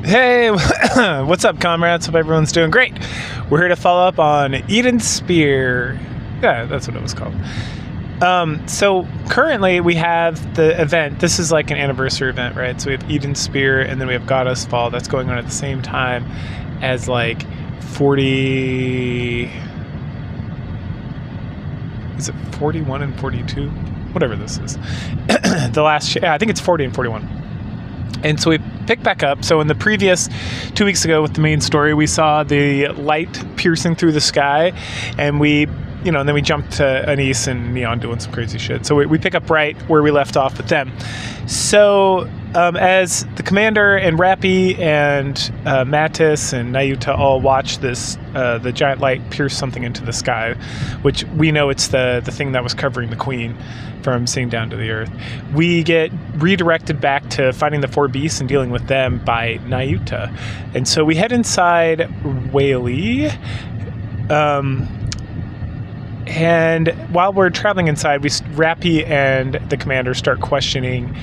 Hey, what's up, comrades? Hope everyone's doing great. We're here to follow up on Eden Spear. Yeah, that's what it was called. So currently we have the event. This is like an anniversary event, right? So we have Eden Spear, and then we have Goddess Fall. That's going on at the same time as like 40... Is it 41 and 42? Whatever this is. The last... I think it's 40 and 41. And so we pick back up. So in the previous 2 weeks ago with the main story, we saw the light piercing through the sky, and and then we jumped to Anise and Neon doing some crazy shit. So we pick up right where we left off with them. So as the commander and Rappy and Mattis and Nayuta all watch this, the giant light pierce something into the sky, which we know it's the thing that was covering the queen from seeing down to the earth. We get redirected back to finding the four beasts and dealing with them by Nayuta. And so we head inside Whaley. And while we're traveling inside, Rappy and the commander start questioning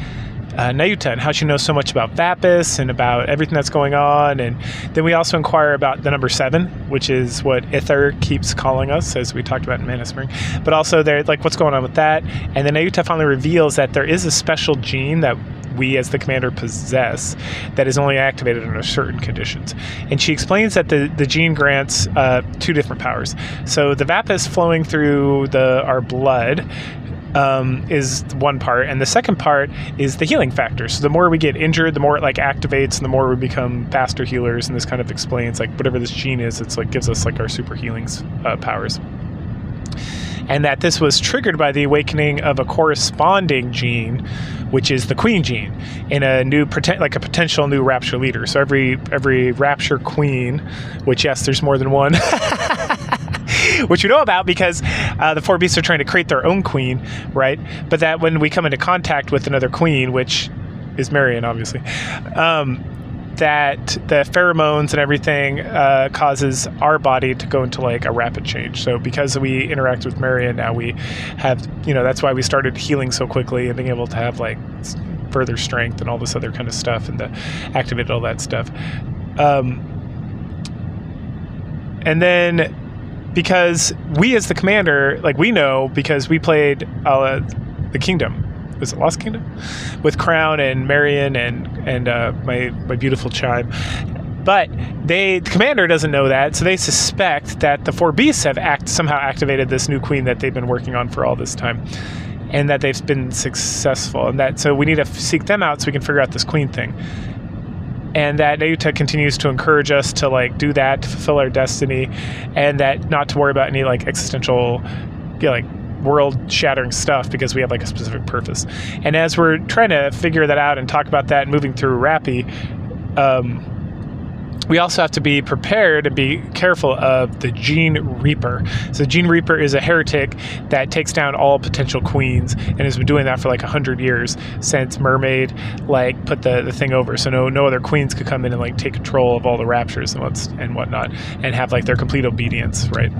Nayuta and how she knows so much about Vapis and about everything that's going on. And then we also inquire about the number 7, which is what Ither keeps calling us, as we talked about in Mana Spring. But also, they're like, what's going on with that? And then Nayuta finally reveals that there is a special gene that we as the commander possess that is only activated under certain conditions. And she explains that the gene grants 2 different powers. So the Vapis flowing through our blood is one part, and the second part is the healing factor. So the more we get injured, the more it activates, and the more we become faster healers. And this kind of explains whatever this gene is, it's gives us our super healings powers. And that this was triggered by the awakening of a corresponding gene, which is the queen gene, in a new a potential new rapture leader. So every rapture queen, which yes, there's more than one. Which we know about because the four beasts are trying to create their own queen, right? But that when we come into contact with another queen, which is Marion, obviously, that the pheromones and everything causes our body to go into a rapid change. So because we interact with Marion, now we have, that's why we started healing so quickly and being able to have further strength and all this other kind of stuff, and activate all that stuff. And then because we as the commander, we know because we played the Kingdom. Was it Lost Kingdom? With Crown and Marion and my beautiful Chime. But the commander doesn't know that, so they suspect that the four beasts have somehow activated this new queen that they've been working on for all this time, and that they've been successful. And so we need to seek them out so we can figure out this queen thing. And that Nayuta continues to encourage us to do that, to fulfill our destiny, and that not to worry about any existential, world-shattering stuff, because we have a specific purpose. And as we're trying to figure that out and talk about that and moving through Rappy, we also have to be prepared and be careful of the Gene Reaper. So Gene Reaper is a heretic that takes down all potential queens and has been doing that for 100 years since Mermaid put the thing over. So no other queens could come in and take control of all the raptures and whatnot and have their complete obedience, right?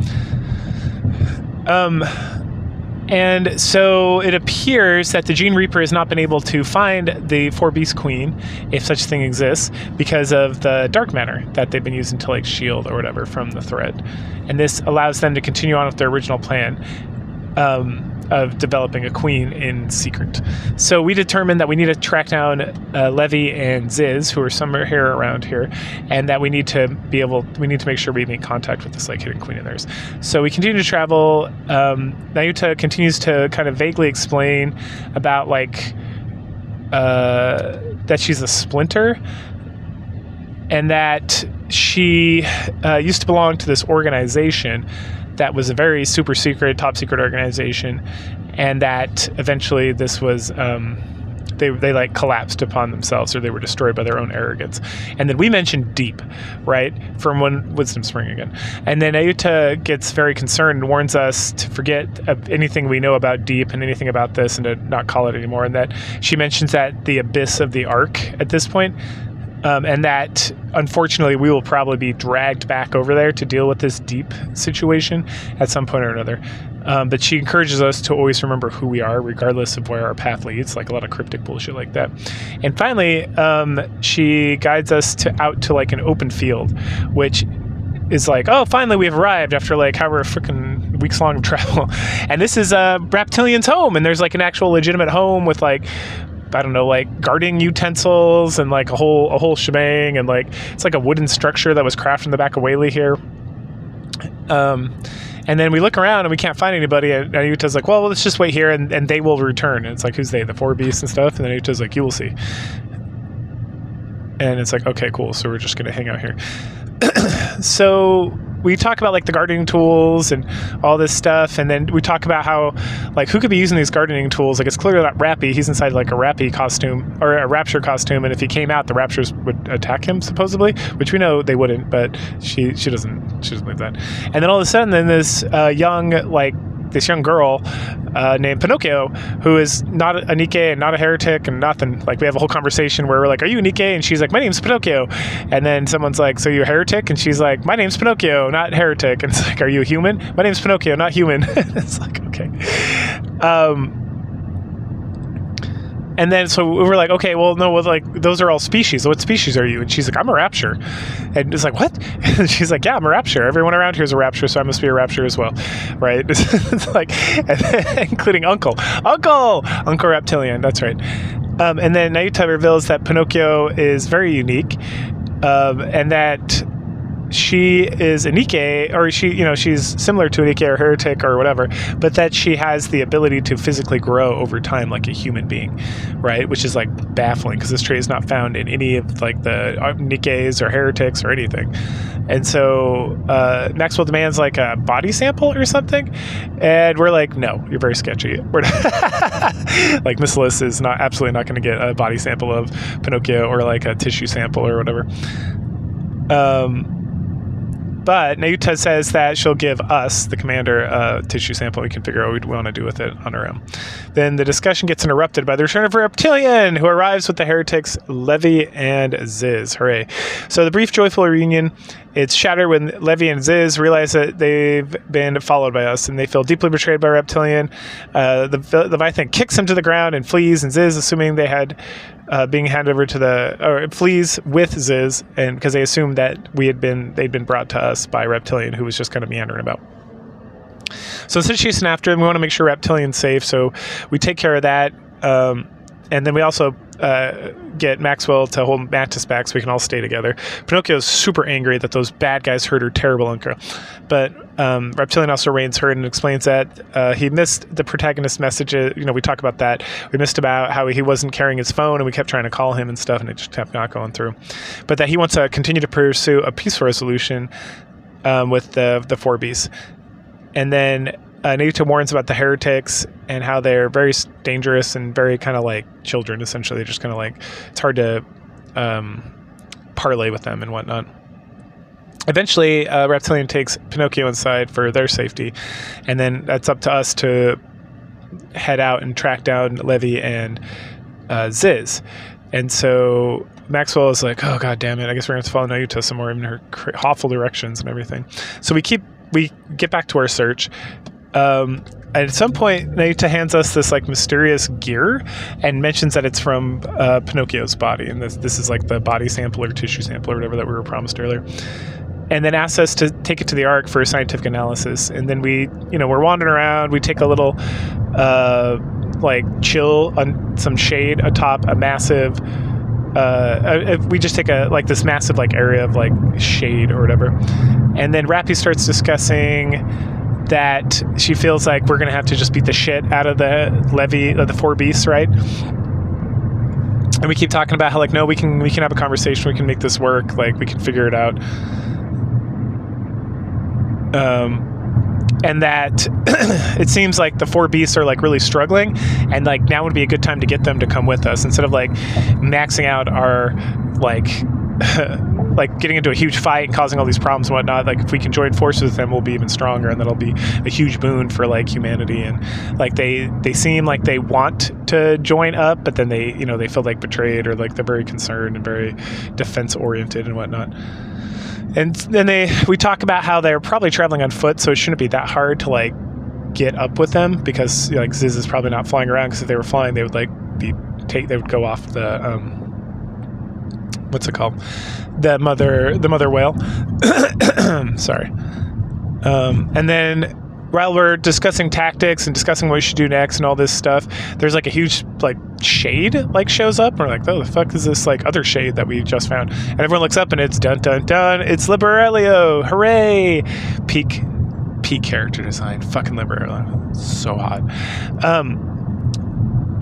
And so it appears that the Gene Reaper has not been able to find the Four Beast Queen, if such a thing exists, because of the dark matter that they've been using to shield or whatever from the thread. And this allows them to continue on with their original plan of developing a queen in secret. So we determined that we need to track down Levy and Ziz, who are somewhere here around here, and that we need to make sure we make contact with this hidden queen of theirs. So we continue to travel. Nayuta continues to kind of vaguely explain about that she's a splinter, and that she used to belong to this organization that was a very super secret, top secret organization, and that eventually this was they collapsed upon themselves, or they were destroyed by their own arrogance. And then we mentioned Deep, right, from Wisdom Spring again. And then Ayuta gets very concerned and warns us to forget anything we know about Deep and anything about this, and to not call it anymore. And that she mentions that the abyss of the Ark at this point and that, unfortunately, we will probably be dragged back over there to deal with this deep situation at some point or another. But she encourages us to always remember who we are, regardless of where our path leads, like a lot of cryptic bullshit like that. And finally, she guides us out to like an open field, which is like, oh, finally we've arrived after like however freaking weeks long of travel. And this is Reptilian's home, and there's like an actual legitimate home with like, I don't know, like gardening utensils and like a whole shebang, and like it's like a wooden structure that was crafted in the back of Whaley here. And then we look around and we can't find anybody, and Utah's like, well, let's just wait here and they will return. And it's like, who's they? The four beasts and stuff. And then Utah's like, you will see. And it's like, okay, cool. So we're just gonna hang out here. So we talk about like the gardening tools and all this stuff, and then we talk about how like who could be using these gardening tools. Like it's clearly not Rappy. He's inside like a Rappy costume or a Rapture costume, and if he came out, the Raptures would attack him supposedly, which we know they wouldn't, but she doesn't believe that. And then all of a sudden, then this young girl named Pinocchio, who is not a Nikke and not a heretic and nothing. Like we have a whole conversation where we're like, are you a Nikke? And she's like, my name's Pinocchio. And then someone's like, so you're a heretic? And she's like, my name's Pinocchio, not heretic. And it's like, are you a human? My name's Pinocchio, not human. It's like, okay. And then so we were like, okay, well, no, well, like those are all species. What species are you? And she's like, I'm a Rapture. And it's like, what? And she's like, yeah, I'm a Rapture. Everyone around here is a Rapture, so I must be a Rapture as well, right? It's like, including Uncle Reptilian. That's right. And then Nayuta reveals that Pinocchio is very unique, and that she is a Nikke, or she's similar to a Nikke or heretic or whatever, but that she has the ability to physically grow over time like a human being, right? Which is like baffling because this trait is not found in any of like the Nikkes or heretics or anything. And so Maxwell demands like a body sample or something, and we're like, no, you're very sketchy. We're not like Miss Liz is absolutely not going to get a body sample of Pinocchio or like a tissue sample or whatever. But Nayuta says that she'll give us, the commander, a tissue sample. We can figure out what we want to do with it on our own. Then the discussion gets interrupted by the return of Reptilian, who arrives with the heretics Levy and Ziz. Hooray. So the brief, joyful reunion, it's shattered when Levy and Ziz realize that they've been followed by us, and they feel deeply betrayed by Reptilian. The Leviathan kicks him to the ground and flees, and Ziz, assuming they had being handed over to flees with Ziz, and because they assumed that they'd been brought to us by Reptilian, who was just kind of meandering about. So instead of chasing after him, we want to make sure Reptilian's safe, so we take care of that. And then we also get Maxwell to hold Mantis back so we can all stay together. Pinocchio's super angry that those bad guys hurt her terrible uncle. But Reptilian also reins her and explains that he missed the protagonist's messages. We talk about that. We missed about how he wasn't carrying his phone and we kept trying to call him and stuff, and it just kept not going through. But that he wants to continue to pursue a peaceful resolution with the four beasts. And then Nayuta warns about the heretics and how they're very dangerous and very kind of like children, essentially. They're just kind of like, it's hard to parlay with them and whatnot. Eventually, Reptilian takes Pinocchio inside for their safety, and then that's up to us to head out and track down Levy and Ziz. And so Maxwell is like, oh, god damn it, I guess we're going to follow Nayuta some more in her awful directions and everything. So we get back to our search. At some point, Nayuta hands us this like mysterious gear and mentions that it's from Pinocchio's body, and this is like the body sample or tissue sample or whatever that we were promised earlier. And then asks us to take it to the Ark for scientific analysis. And then we're wandering around. We take a little chill on some shade atop a massive. We just take this massive area of shade or whatever. And then Rappy starts discussing that she feels like we're gonna have to just beat the shit out of the four beasts, right? And we keep talking about how no, we can have a conversation, we can make this work, we can figure it out. And that it seems like the four beasts are really struggling, and now would be a good time to get them to come with us instead of maxing out our like getting into a huge fight and causing all these problems and whatnot. Like if we can join forces with them, we'll be even stronger, and that'll be a huge boon for like humanity. And like they seem like they want to join up, but then they feel like betrayed, or like they're very concerned and very defense oriented and whatnot. And then we talk about how they're probably traveling on foot, so it shouldn't be that hard to like get up with them, because like Ziz is probably not flying around, because if they were flying, they would like they would go off the what's it called, the mother whale. Sorry. And then while we're discussing tactics and discussing what we should do next and all this stuff, there's like a huge like shade like shows up. We're like, oh, the fuck is this like other shade that we just found? And everyone looks up and it's dun dun dun, it's Liberelio, hooray! Peak character design, fucking Liberelio, so hot.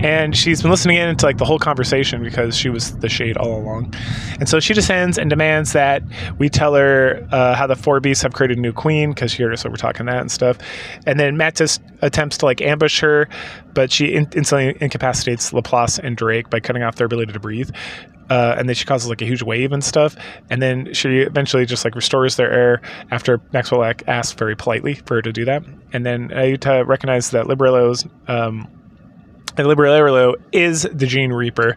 And she's been listening in to like the whole conversation, because she was the shade all along. And so she descends and demands that we tell her how the four beasts have created a new queen, because she heard us over talking that and stuff. And then Matt just attempts to like ambush her, but she instantly incapacitates Laplace and Drake by cutting off their ability to breathe. And then she causes like a huge wave and stuff. And then she eventually just like restores their air after Maxwell asks very politely for her to do that. And then Ayuta recognizes that Liberelio is the Gene Reaper,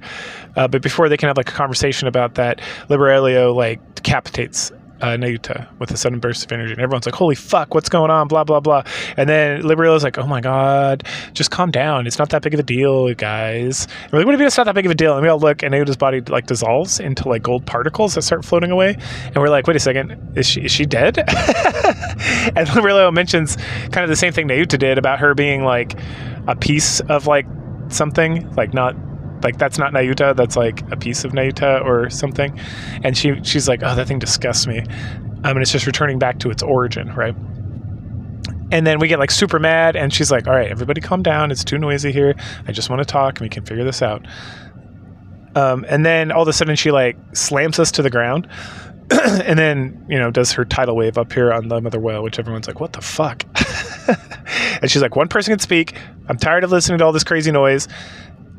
but before they can have like a conversation about that, Liberelio like decapitates Nayuta with a sudden burst of energy, and everyone's like, holy fuck, what's going on, blah blah blah. And then Liberelio's like, oh my god, just calm down, it's not that big of a deal, guys. And we're like, what do you mean it's not that big of a deal? And we all look, and Nayuta's body like dissolves into like gold particles that start floating away, and we're like, wait a second, is she dead? And Liberelio mentions kind of the same thing Nayuta did about her being like a piece of like something, like not like that's not Nayuta, that's like a piece of Nayuta or something. And she's like, oh, that thing disgusts me. And it's just returning back to its origin, right? And then we get like super mad, and she's like, all right, everybody calm down, it's too noisy here, I just want to talk and we can figure this out. And then all of a sudden she like slams us to the ground, and then does her tidal wave up here on the mother whale, which everyone's like, what the fuck? And she's like, one person can speak, I'm tired of listening to all this crazy noise,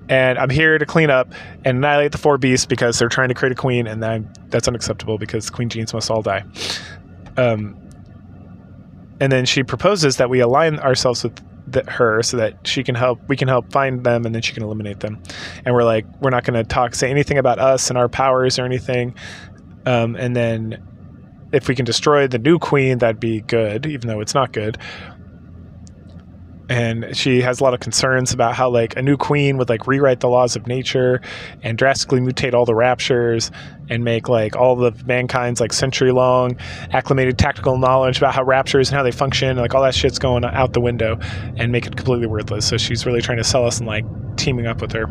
and I'm here to clean up and annihilate the four beasts because they're trying to create a queen, and that's unacceptable because queen genes must all die. And then she proposes that we align ourselves with her so that we can help find them, and then she can eliminate them. And we're like, we're not going to say anything about us and our powers or anything. And then if we can destroy the new queen, that'd be good, even though it's not good. And she has a lot of concerns about how like a new queen would like rewrite the laws of nature and drastically mutate all the raptures and make like all of mankind's like century-long acclimated tactical knowledge about how raptures and how they function and like all that shit's going out the window and make it completely worthless. So she's really trying to sell us and like teaming up with her.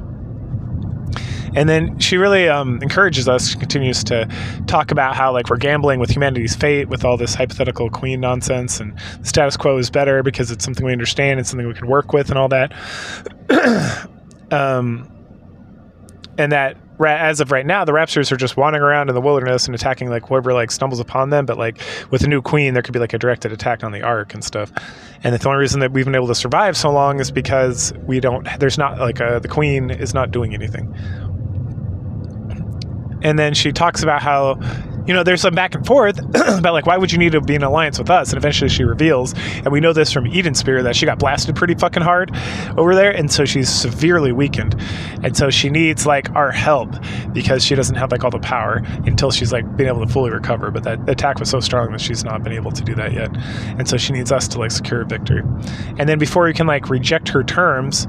And then she really encourages us. She continues to talk about how like we're gambling with humanity's fate with all this hypothetical queen nonsense, and the status quo is better because it's something we understand, it's something we can work with and all that. And that as of right now, the raptors are just wandering around in the wilderness and attacking like whoever like stumbles upon them. But like with a new queen, there could be like a directed attack on the Ark and stuff. And the only reason that we've been able to survive so long is because the queen is not doing anything. And then she talks about how, there's some back and forth about like, why would you need to be in alliance with us? And eventually she reveals, and we know this from Eden Spear, that she got blasted pretty fucking hard over there. And so she's severely weakened. And so she needs like our help because she doesn't have like all the power until she's like been able to fully recover. But that attack was so strong that she's not been able to do that yet. And so she needs us to like secure a victory. And then before we can like reject her terms,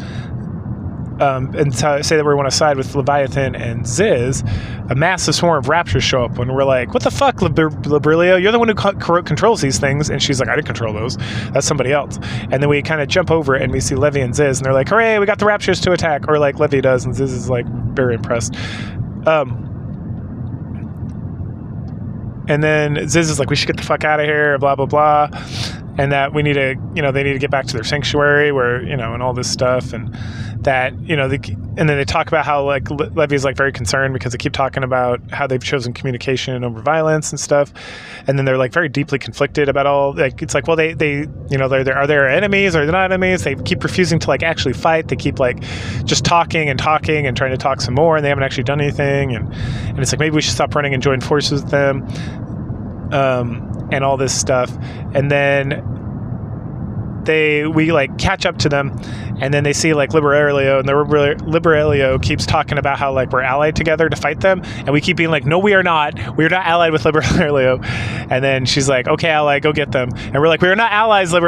and say that we want to side with Leviathan and Ziz, a massive swarm of raptors show up, and we're like, what the fuck, Liberelio? You're the one who controls these things. And she's like, I didn't control those. That's somebody else. And then we kind of jump over and we see Levy and Ziz, and they're like, hooray, we got the raptors to attack. Or like Levy does, and Ziz is like very impressed. And then Ziz is like, we should get the fuck out of here, blah, blah, blah. and that we need to, they need to get back to their sanctuary where, and all this stuff, and that, and then they talk about how like Levy's like very concerned because they keep talking about how they've chosen communication over violence and stuff, and then they're like very deeply conflicted about all, like, it's like, well, they are there enemies or they're not enemies? They keep refusing to like actually fight. They keep like just talking and trying to talk some more, and they haven't actually done anything, and it's like maybe we should stop running and join forces with them, and all this stuff. And then we like catch up to them, and then they see like Liberalia, and the Liberalia keeps talking about how like we're allied together to fight them, and we keep being like, no, we are not allied with Liberalia. And then she's like, okay, ally, go get them. And we're like, we are not allies, Libby.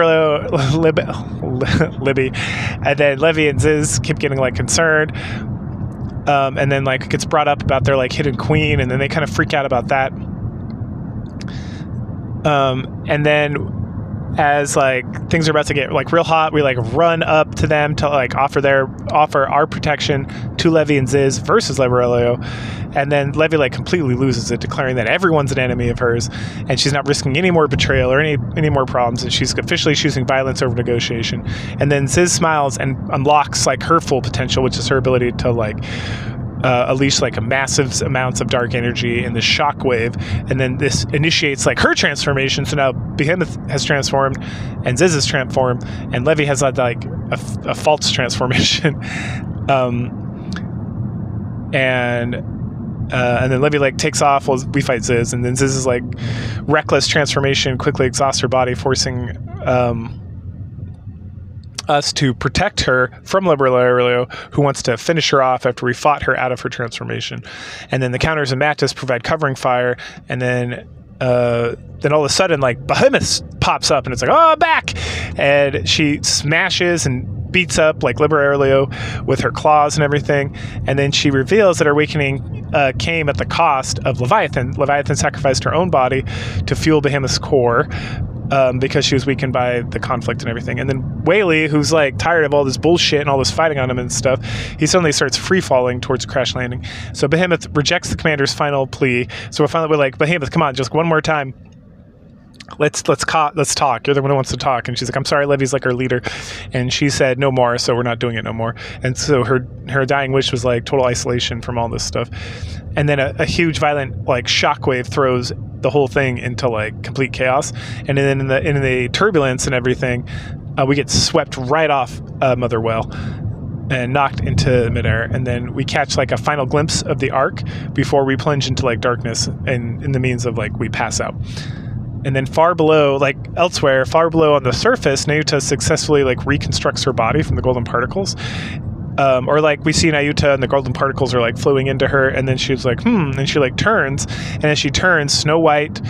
And then Levy and Ziz keep getting like concerned, and then like it gets brought up about their like hidden queen, and then they kind of freak out about that. And then as like things are about to get like real hot, we like run up to them to like offer our protection to Levy and Ziz versus Liberalia. And then Levy like completely loses it, declaring that everyone's an enemy of hers, and she's not risking any more betrayal or any more problems, and she's officially choosing violence over negotiation. And then Ziz smiles and unlocks like her full potential, which is her ability to like unleash like a massive amounts of dark energy in the shockwave, and then this initiates like her transformation. So now Behemoth has transformed, and Ziz is transformed, and Levy has had like a false transformation, and then Levy like takes off while we fight Ziz, and then Ziz's like reckless transformation quickly exhausts her body, forcing us to protect her from Liberalia, who wants to finish her off after we fought her out of her transformation. And then the counters and Mattis provide covering fire, and then all of a sudden like Behemoth pops up, and it's like, oh, back, and she smashes and beats up like Liberalia with her claws and everything. And then she reveals that her awakening came at the cost of Leviathan. Leviathan sacrificed her own body to fuel Behemoth's core, because she was weakened by the conflict and everything. And then Whaley, who's like tired of all this bullshit and all this fighting on him and stuff, he suddenly starts free falling towards crash landing. So Behemoth rejects the commander's final plea. So we're like, Behemoth, come on, just one more time. Let's talk. You're the one who wants to talk. And she's like, I'm sorry, Levy's like our leader. And she said no more, so we're not doing it no more. And so her dying wish was like total isolation from all this stuff. And then a huge violent like shockwave throws the whole thing into like complete chaos. And then in the turbulence and everything, we get swept right off Mother Well and knocked into midair. And then we catch like a final glimpse of the Ark before we plunge into like darkness, and in the means of like we pass out. And then far below, like elsewhere, far below on the surface, Nayuta successfully like reconstructs her body from the golden particles. Or like we see Nayuta and the golden particles are like flowing into her, and then she's like, and she like turns, and as she turns, Snow White,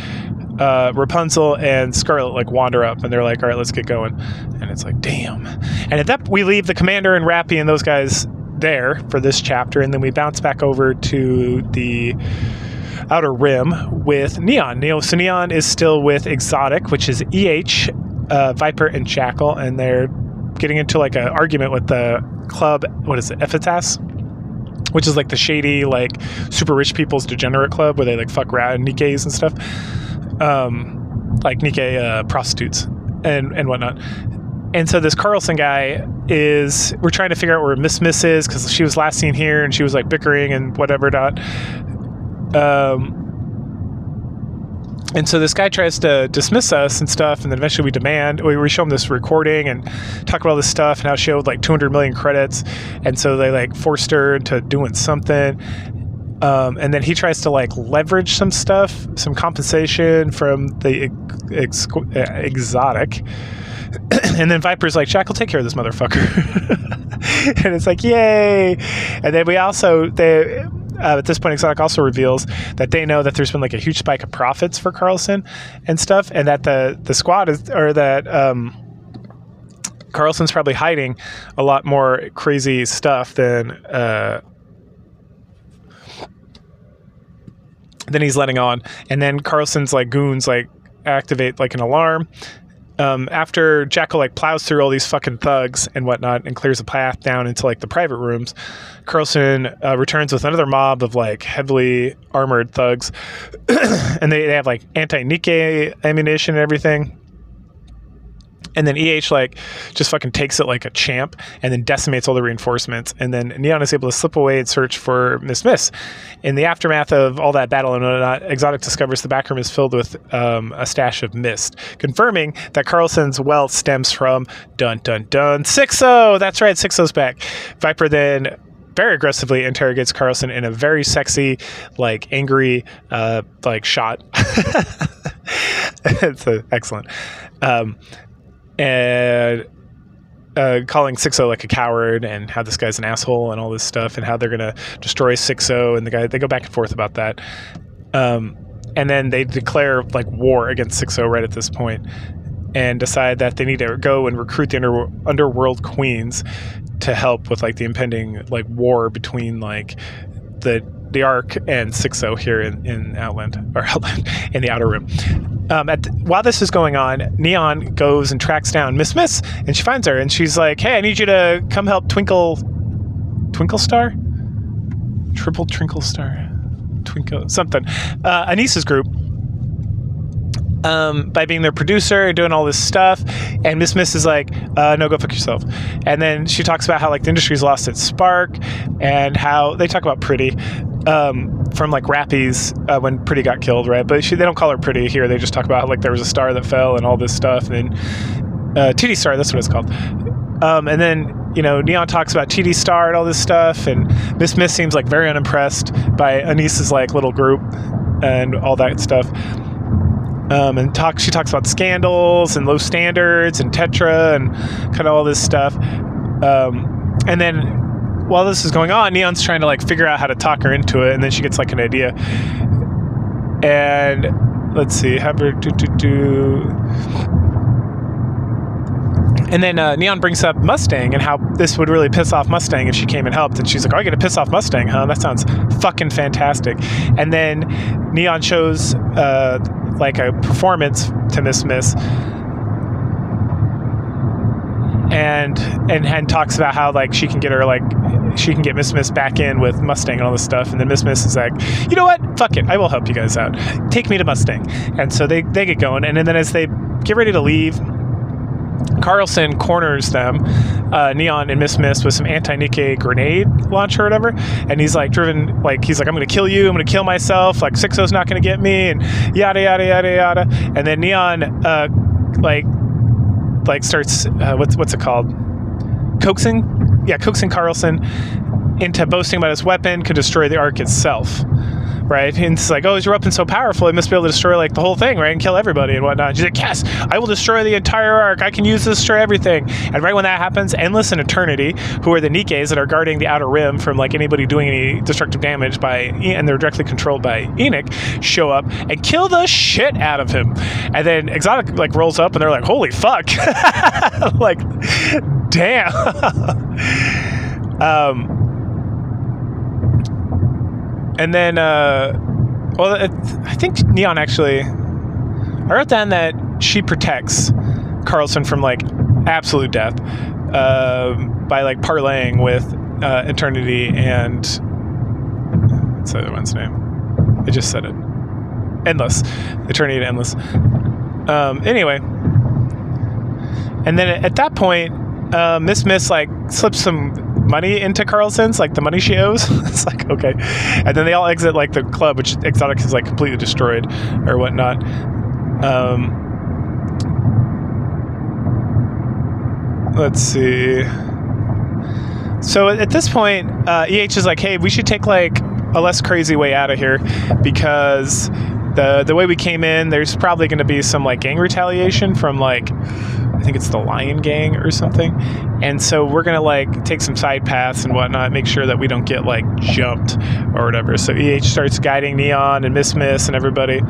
Rapunzel, and Scarlet like wander up, and they're like, all right, let's get going. And it's like, damn. And at that, we leave the commander and Rappy and those guys there for this chapter, and then we bounce back over to the Outer Rim with Neon. So Neon is still with Exotic, which is EH, Viper, and Jackal, and they're getting into like an argument with the club, what is it, Ephitas? Which is like the shady, like super rich people's degenerate club where they like fuck Nikkes and stuff. Like Nikke prostitutes and whatnot. And so this Carlson guy we're trying to figure out where Miss is, because she was last seen here and she was like bickering and whatever not. And so this guy tries to dismiss us and stuff, and then eventually we show him this recording and talk about all this stuff, and how she owed like 200 million credits, and so they like forced her into doing something. And then he tries to like leverage some stuff, some compensation from the Exotic. And then Viper's like, Jack will take care of this motherfucker. And it's like, yay. And then at this point, Exotic also reveals that they know that there's been like a huge spike of profits for Carlson and stuff, and that the squad Carlson's probably hiding a lot more crazy stuff than he's letting on. And then Carlson's like goons like activate like an alarm. After Jackal like plows through all these fucking thugs and whatnot and clears a path down into like the private rooms, Carlson returns with another mob of like heavily armored thugs, and they have like anti-Nikke ammunition and everything. And then EH like just fucking takes it like a champ and then decimates all the reinforcements. And then Neon is able to slip away and search for Miss. In the aftermath of all that battle and whatnot, Exotic discovers the back room is filled with a stash of mist, confirming that Carlson's wealth stems from dun dun dun 6-0. That's right, 6-0's back. Viper then very aggressively interrogates Carlson in a very sexy, like angry, like shot. It's excellent. And calling 6-0 like a coward and how this guy's an asshole and all this stuff and how they're gonna destroy 6-0 and they go back and forth about that. And then they declare like war against 6-0 right at this point and decide that they need to go and recruit the underworld queens to help with like the impending like war between like the Ark and 6-0 here in Outland in the Outer Rim. While this is going on, Neon goes and tracks down Miss, and she finds her, and she's like, "Hey, I need you to come help Twinkle Star? Triple Twinkle Star? Twinkle something. Anissa's group. By being their producer and doing all this stuff." And Miss is like, "No, go fuck yourself." And then she talks about how like the industry's lost its spark and how they talk about Pretty from like Rappies when Pretty got killed, right? But they don't call her Pretty here. They just talk about how like there was a star that fell and all this stuff. And then TD Star, that's what it's called. And then, you know, Neon talks about TD Star and all this stuff. And Miss seems like very unimpressed by Anissa's like little group and all that stuff. She talks about scandals and low standards and Tetra and kind of all this stuff. And then while this is going on, Neon's trying to like figure out how to talk her into it, and then she gets like an idea. And let's see, have her do. And then Neon brings up Mustang and how this would really piss off Mustang if she came and helped. And she's like, "Oh, you're gonna piss off Mustang, huh? That sounds fucking fantastic." And then Neon shows like a performance to Miss and talks about how like she can get Miss back in with Mustang and all this stuff. And then Miss is like, "You know what? Fuck it. I will help you guys out. Take me to Mustang." And so they get going. And then as they get ready to leave, Carlson corners them, Neon and Miss with some anti-Nikke grenade launcher or whatever. And he's like I'm going to kill you. I'm going to kill myself. Like 6-0's not going to get me and yada, yada, yada, yada. And then Neon, starts, what's it called? Coaxing Carlson into boasting about his weapon could destroy the Ark itself. Right? And it's like, "Oh, is your weapon so powerful? It must be able to destroy like the whole thing, right? And kill everybody and whatnot." And she's like, "Yes, I will destroy the entire Ark. I can use this to destroy everything." And right when that happens, Endless and Eternity, who are the Nikkes that are guarding the Outer Rim from like anybody doing any destructive damage and they're directly controlled by Enoch, show up and kill the shit out of him. And then Exotic like rolls up and they're like, "Holy fuck." Like, damn. And then, I think Neon actually, I wrote down that she protects Carlson from like absolute death by like parlaying with Eternity and what's the other one's name? I just said it. Endless. Eternity and Endless. Anyway, and then at that point, Miss like slips some money into Carlson's, like the money she owes. It's like, okay. And then they all exit like the club, which Exotic is like completely destroyed or whatnot. Let's see. So at this point, EH is like, "Hey, we should take like a less crazy way out of here because the way we came in, there's probably going to be some like gang retaliation from like, I think it's the Lion Gang or something. And so we're going to like take some side paths and whatnot, make sure that we don't get like jumped or whatever." So EH starts guiding Neon and Miss and everybody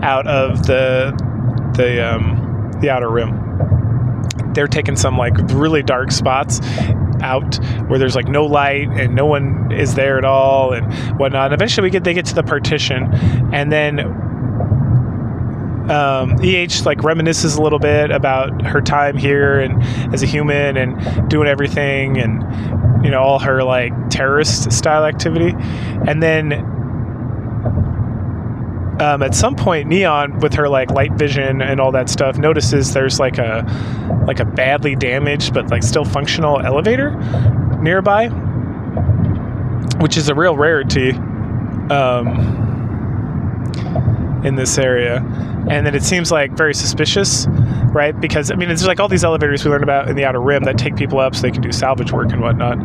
out of the Outer Rim. They're taking some like really dark spots out where there's like no light and no one is there at all and whatnot. And eventually they get to the partition, and then EH like reminisces a little bit about her time here and as a human and doing everything and, you know, all her like terrorist style activity. And then at some point, Neon, with her like light vision and all that stuff, notices there's like a badly damaged but like still functional elevator nearby, which is a real rarity in this area. And then it seems like very suspicious, right? Because I mean, it's like all these elevators we learned about in the Outer Rim that take people up so they can do salvage work and whatnot.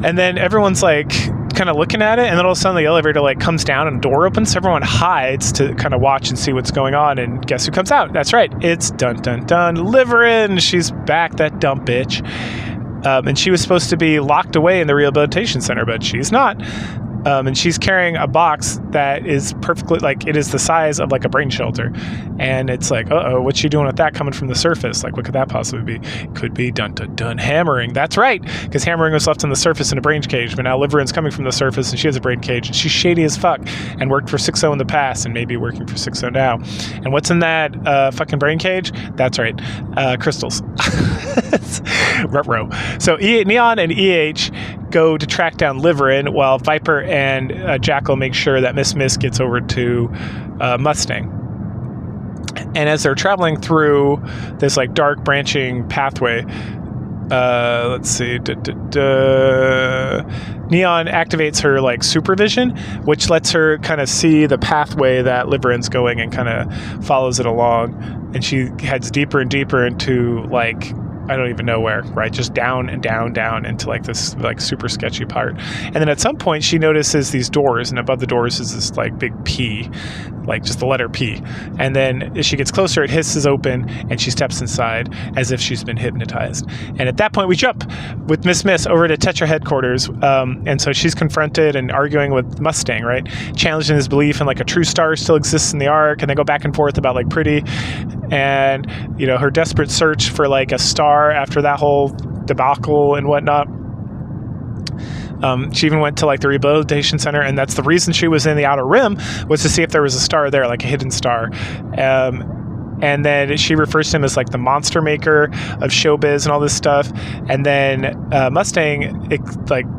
And then everyone's like kind of looking at it, and then all of a sudden the elevator like comes down and a door opens, so everyone hides to kind of watch and see what's going on. And guess who comes out? That's right, it's dun dun dun Liverin. She's back, that dumb bitch. And she was supposed to be locked away in the rehabilitation center, but she's not. And she's carrying a box that is perfectly, like, it is the size of like a brain shelter. And it's like, uh-oh, what's she doing with that coming from the surface? Like, what could that possibly be? Could be dun dun dun hammering. That's right, because hammering was left on the surface in a brain cage, but now Liverin's coming from the surface and she has a brain cage, and she's shady as fuck and worked for 6-0 in the past and maybe working for 6-0 now. And what's in that fucking brain cage? That's right, crystals. Ruh-roh. So Neon and EH go to track down Liverin, while Viper and Jackal make sure that Miss gets over to Mustang. And as they're traveling through this like dark branching pathway, let's see, Neon activates her like supervision, which lets her kind of see the pathway that Liverin's going and kind of follows it along. And she heads deeper and deeper into like, I don't even know where, right? Just down and down, down into like this like super sketchy part. And then at some point she notices these doors, and above the doors is this like big P, like just the letter P. And then as she gets closer, it hisses open and she steps inside as if she's been hypnotized. And at that point we jump with Miss over to Tetra headquarters. And so she's confronted and arguing with Mustang, right? Challenging his belief in like a true star still exists in the arc, and they go back and forth about like Pretty and, you know, her desperate search for like a star after that whole debacle and whatnot. She even went to like the rehabilitation center, and that's the reason she was in the Outer Rim, was to see if there was a star there, like a hidden star. And then she refers to him as like the monster maker of showbiz and all this stuff. And then Mustang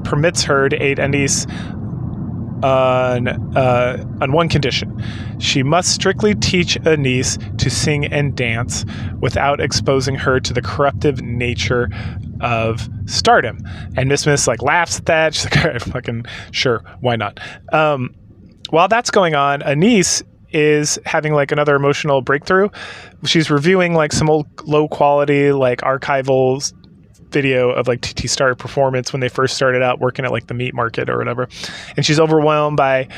permits her to aid Anise on one condition. She must strictly teach Anise to sing and dance without exposing her to the corruptive nature of stardom. And Miss like laughs at that. She's like, all right, fucking sure, why not? While that's going on, Anise is having like another emotional breakthrough. She's reviewing like some old low quality like archival video of like TT Star performance when they first started out working at like the meat market or whatever, and she's overwhelmed by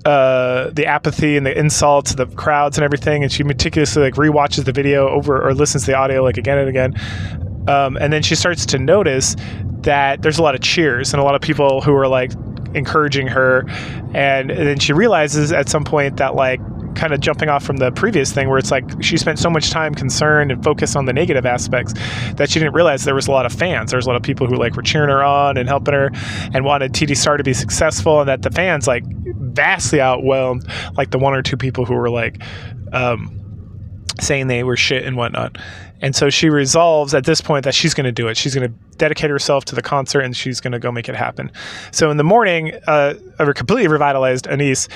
the apathy and the insults of the crowds and everything, and she meticulously like rewatches the video over or listens to the audio like again and again, and then she starts to notice that there's a lot of cheers and a lot of people who are like encouraging her, and then she realizes at some point that like, kind of jumping off from the previous thing where it's like she spent so much time concerned and focused on the negative aspects that she didn't realize there was a lot of fans. There was a lot of people who like were cheering her on and helping her and wanted TT Star to be successful, and that the fans like vastly outwhelmed like the one or two people who were like saying they were shit and whatnot. And so she resolves at this point that she's going to do it. She's going to dedicate herself to the concert, and she's going to go make it happen. So in the morning, a completely revitalized Anise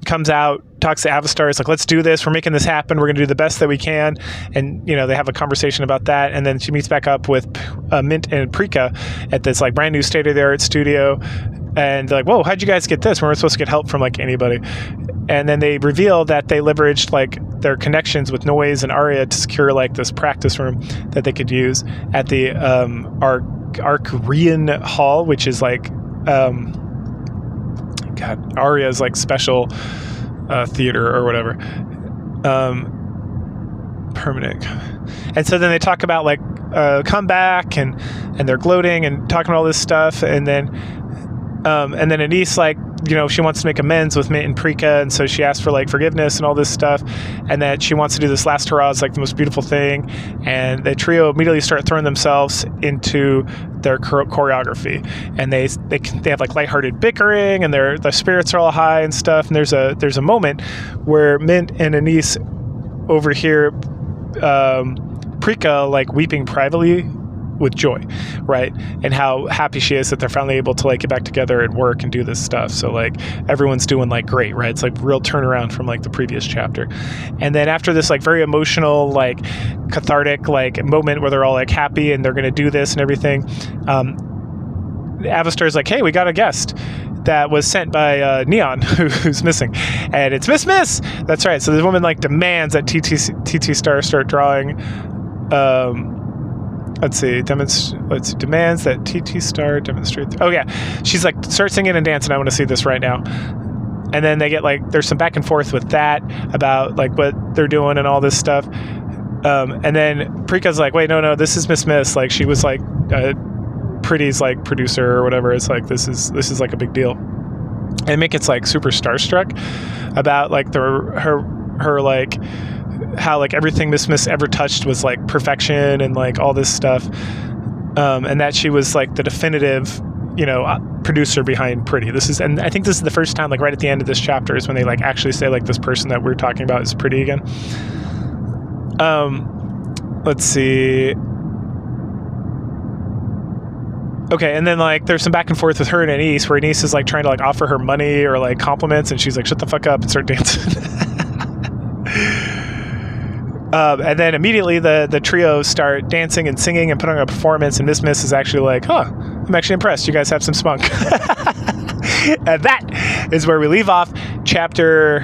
comes out, talks to Avastar. It's like, let's do this. We're making this happen. We're going to do the best that we can. And, you know, they have a conversation about that. And then she meets back up with Mint and Prika at this like brand new state-of-the-art studio. And they're like, whoa, how'd you guys get this? We weren't supposed to get help from like anybody. And then they reveal that they leveraged like their connections with Noise and Arya to secure like this practice room that they could use at the Arcrean Hall, which is like Arya's like special theater or whatever, permanent. And so then they talk about like comeback and they're gloating and talking about all this stuff, and then Anise, like, you know, she wants to make amends with Mint and Prika, and so she asks for like forgiveness and all this stuff, and that she wants to do this last hurrah. It's like the most beautiful thing, and the trio immediately start throwing themselves into their choreography, and they have like lighthearted bickering, and their spirits are all high and stuff. And there's a moment where Mint and Anise overhear Prika like weeping privately with joy, right? And how happy she is that they're finally able to like get back together and work and do this stuff. So like everyone's doing like great, right? It's like real turnaround from like the previous chapter. And then after this like very emotional, like cathartic like moment where they're all like happy and they're going to do this and everything, Avastar's like, hey, we got a guest that was sent by Neon, who's missing, and it's Miss. That's right. So this woman like demands that TT Star start drawing. Demands that TT Star demonstrate. Oh yeah, she's like, start singing and dancing. I want to see this right now. And then they get like, there's some back and forth with that about like what they're doing and all this stuff. And then Prika's like, wait, no, this is Miss. Like she was like. Pretty's like producer or whatever. It's like this is like a big deal, and Mick gets like super starstruck about like her like how like everything Miss ever touched was like perfection and like all this stuff, and that she was like the definitive producer behind Pretty. And I think this is the first time like right at the end of this chapter is when they like actually say like this person that we're talking about is Pretty again. Let's see. Okay, and then like there's some back and forth with her and Anise, where Anise is like trying to like offer her money or like compliments, and she's like, "Shut the fuck up," and start dancing. And then immediately the trio start dancing and singing and putting on a performance, and Miss is actually like, "Huh, I'm actually impressed. You guys have some spunk." And that is where we leave off chapter.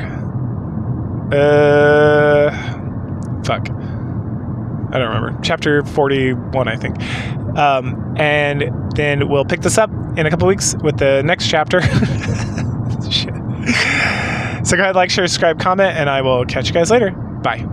Fuck. I don't remember. Chapter 41, I think. And then we'll pick this up in a couple weeks with the next chapter. Shit. So go ahead, like, share, subscribe, comment, and I will catch you guys later. Bye.